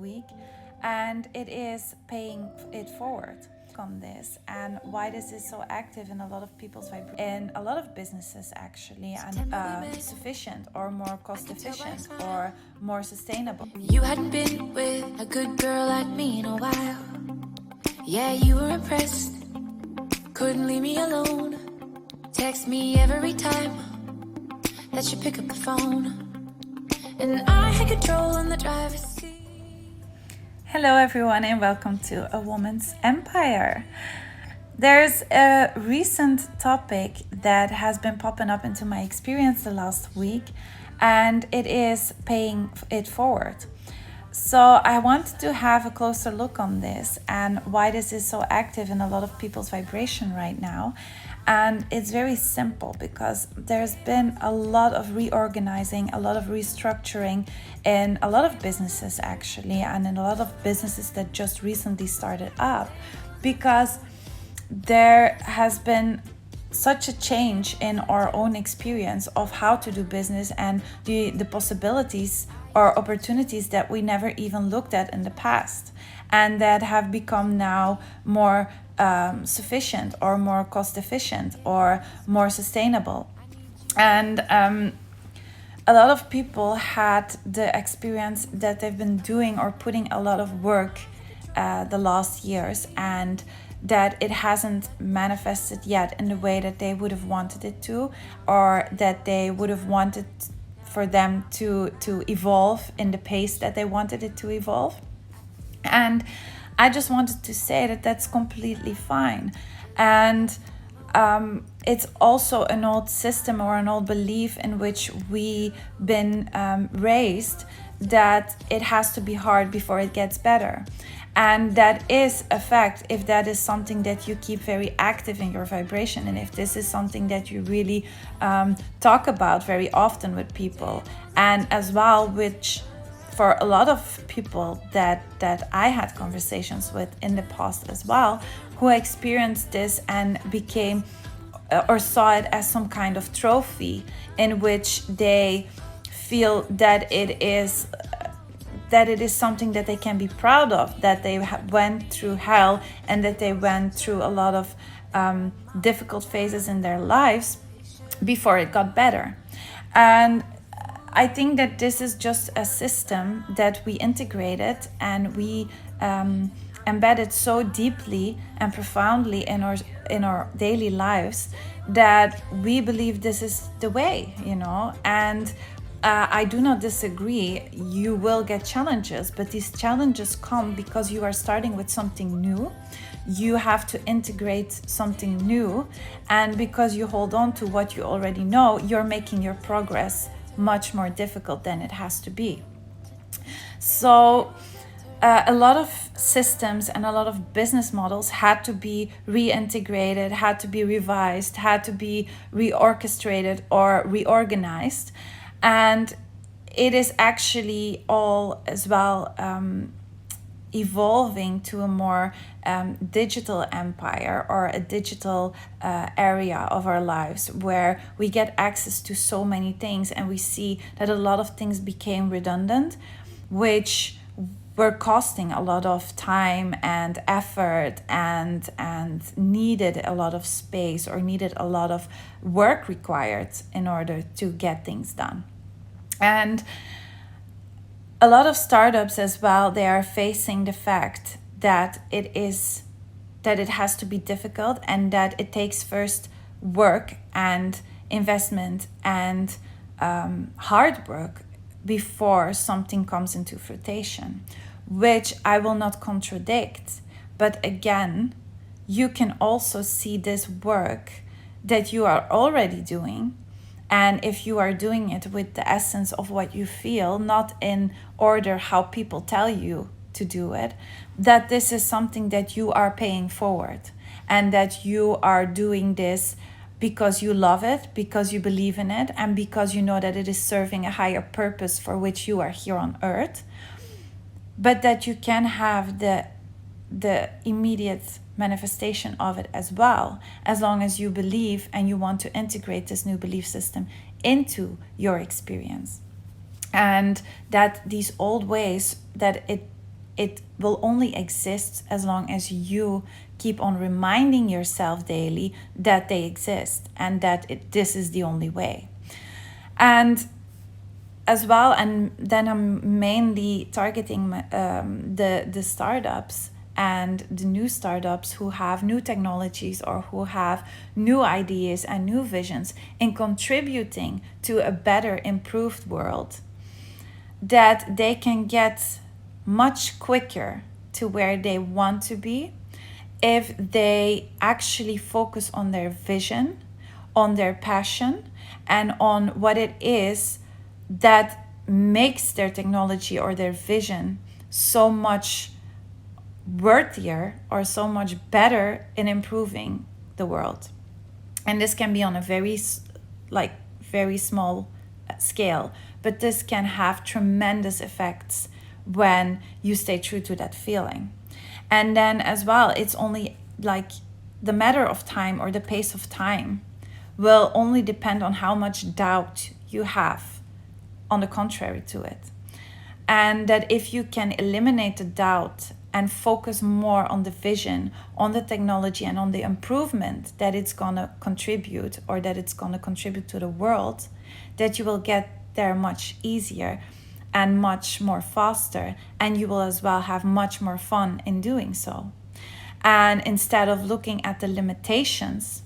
week, and it is paying it forward on this and why this is so active in a lot of people's in a lot of businesses actually, and sufficient or more cost efficient or more sustainable. You hadn't been with a good girl like me in a while. Yeah, you were impressed. Couldn't leave me alone. Text me every time that you pick up the phone. And I had control on the driver's seat. Hello everyone and welcome to A Woman's Empire. There's a recent topic that has been popping up into my experience the last week, and it is paying it forward. So I wanted to have a closer look on this and why this is so active in a lot of people's vibration right now. And it's very simple because there's been a lot of reorganizing, a lot of restructuring in a lot of businesses actually, and in a lot of businesses that just recently started up, because there has been such a change in our own experience of how to do business and the possibilities or opportunities that we never even looked at in the past, and that have become now more sufficient or more cost efficient or more sustainable. And a lot of people had the experience that they've been doing or putting a lot of work the last years, and that it hasn't manifested yet in the way that they would have wanted it to, or that they would have wanted for them to evolve in the pace that they wanted it to evolve. And I just wanted to say that that's completely fine. And it's also an old system or an old belief in which we've been raised, that it has to be hard before it gets better. And that is a fact if that is something that you keep very active in your vibration, and if this is something that you really talk about very often with people. And as well, which for a lot of people that I had conversations with in the past as well, who experienced this and became or saw it as some kind of trophy in which they feel that it is something that they can be proud of, that they went through hell and that they went through a lot of difficult phases in their lives before it got better. And I think that this is just a system that we integrated and we embedded so deeply and profoundly in our daily lives that we believe this is the way, and I do not disagree. You will get challenges, but these challenges come because you are starting with something new. You have to integrate something new, and because you hold on to what you already know, you're making your progress much more difficult than it has to be. So a lot of systems and a lot of business models had to be reintegrated, had to be revised, had to be reorchestrated or reorganized. And it is actually all as well evolving to a more digital empire or a digital area of our lives, where we get access to so many things, and we see that a lot of things became redundant, which were costing a lot of time and effort and needed a lot of space or needed a lot of work required in order to get things done. And a lot of startups as well, they are facing the fact that it has to be difficult, and that it takes first work and investment and hard work before something comes into fruition, which I will not contradict. But again, you can also see this work that you are already doing. And if you are doing it with the essence of what you feel, not in order how people tell you to do it, that this is something that you are paying forward, and that you are doing this because you love it, because you believe in it, and because you know that it is serving a higher purpose for which you are here on earth. But that you can have the immediate manifestation of it as well, as long as you believe and you want to integrate this new belief system into your experience. And that these old ways, that it it will only exist as long as you keep on reminding yourself daily that they exist and that this is the only way. And as well, and then I'm mainly targeting the startups and the new startups who have new technologies or who have new ideas and new visions in contributing to a better, improved world, that they can get much quicker to where they want to be if they actually focus on their vision, on their passion, and on what it is that makes their technology or their vision so much worthier or so much better in improving the world. And this can be on a very small scale, but this can have tremendous effects when you stay true to that feeling. And then as well, it's only like the matter of time or the pace of time will only depend on how much doubt you have on the contrary to it. And that if you can eliminate the doubt and focus more on the vision, on the technology, and on the improvement that it's going to contribute or that it's going to contribute to the world, that you will get there much easier and much more faster, and you will as well have much more fun in doing so. And instead of looking at the limitations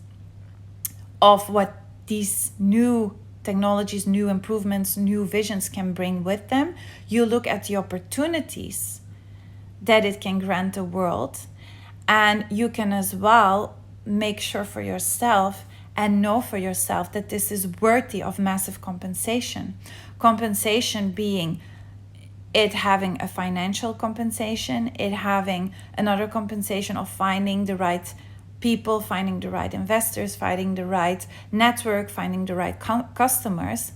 of what these new technologies, new improvements, new visions can bring with them, you look at the opportunities that it can grant the world. And you can as well make sure for yourself and know for yourself that this is worthy of massive compensation. Compensation being it having a financial compensation, it having another compensation of finding the right people, finding the right investors, finding the right network, finding the right customers.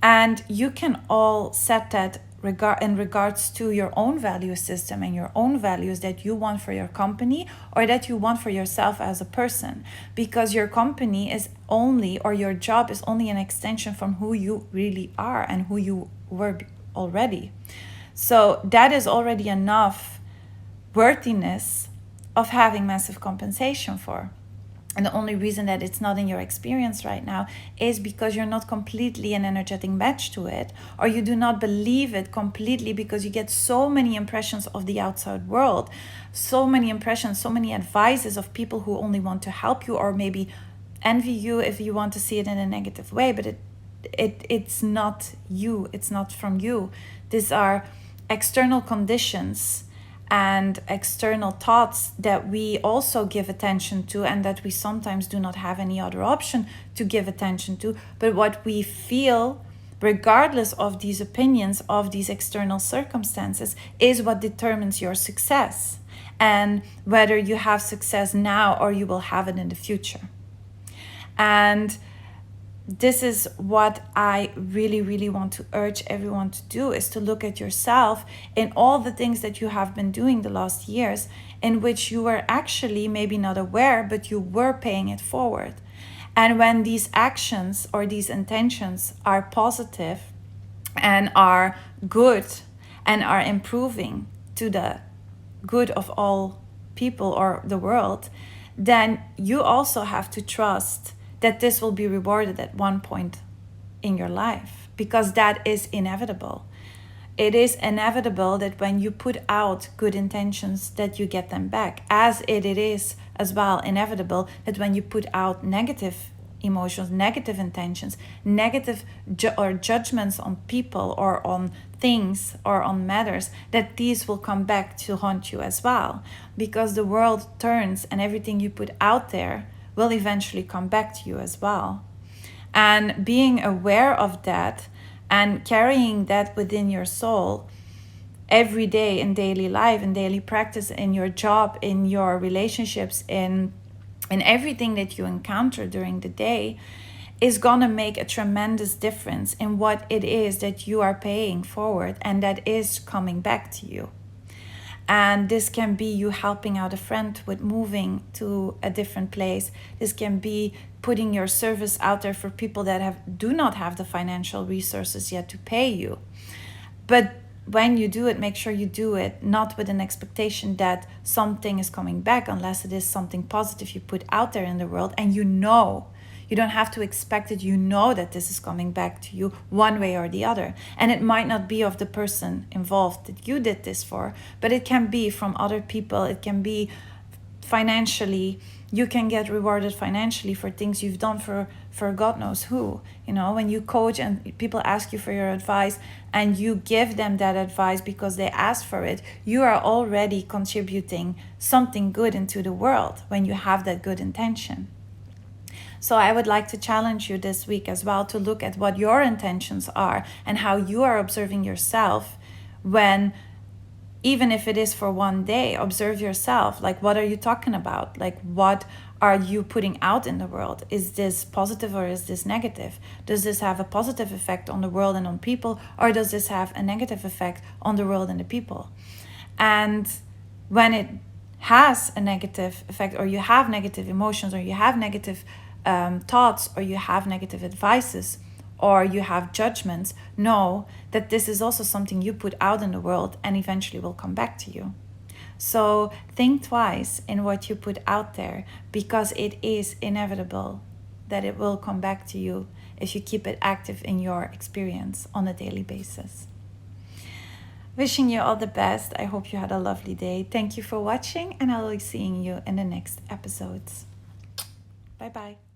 And you can all set that in regards to your own value system and your own values that you want for your company or that you want for yourself as a person, because your company is only, or your job is only, an extension from who you really are and who you were already. So that is already enough worthiness of having massive compensation for. And the only reason that it's not in your experience right now is because you're not completely an energetic match to it, or you do not believe it completely because you get so many impressions of the outside world, so many impressions, so many advices of people who only want to help you or maybe envy you if you want to see it in a negative way. But it's not you, it's not from you. These are external conditions and external thoughts that we also give attention to, and that we sometimes do not have any other option to give attention to. But what we feel, regardless of these opinions, of these external circumstances, is what determines your success and whether you have success now or you will have it in the future. And this is what I really, really want to urge everyone to do, is to look at yourself in all the things that you have been doing the last years, in which you were actually maybe not aware, but you were paying it forward. And when these actions or these intentions are positive and are good and are improving to the good of all people or the world, then you also have to trust that this will be rewarded at one point in your life, because that is inevitable. It is inevitable that when you put out good intentions that you get them back, as it is as well inevitable that when you put out negative emotions, negative intentions, negative judgments on people or on things or on matters, that these will come back to haunt you as well, because the world turns and everything you put out there will eventually come back to you as well. And being aware of that and carrying that within your soul every day in daily life, in daily practice, in your job, in your relationships, in everything that you encounter during the day, is gonna make a tremendous difference in what it is that you are paying forward and that is coming back to you. And this can be you helping out a friend with moving to a different place. This can be putting your service out there for people that do not have the financial resources yet to pay you. But when you do it, make sure you do it not with an expectation that something is coming back, unless it is something positive you put out there in the world. And you don't have to expect it. You know that this is coming back to you one way or the other. And it might not be of the person involved that you did this for, but it can be from other people. It can be financially. You can get rewarded financially for things you've done for God knows who. When you coach and people ask you for your advice and you give them that advice because they asked for it, you are already contributing something good into the world when you have that good intention. So I would like to challenge you this week as well to look at what your intentions are and how you are observing yourself when, even if it is for one day, observe yourself. Like, what are you talking about? Like, what are you putting out in the world? Is this positive or is this negative? Does this have a positive effect on the world and on people, or does this have a negative effect on the world and the people? And when it has a negative effect, or you have negative emotions, or you have negative thoughts, or you have negative advices, or you have judgments, know that this is also something you put out in the world and eventually will come back to you. So think twice in what you put out there, because it is inevitable that it will come back to you if you keep it active in your experience on a daily basis. Wishing you all the best. I hope you had a lovely day. Thank you for watching, and I'll be seeing you in the next episodes. Bye-bye.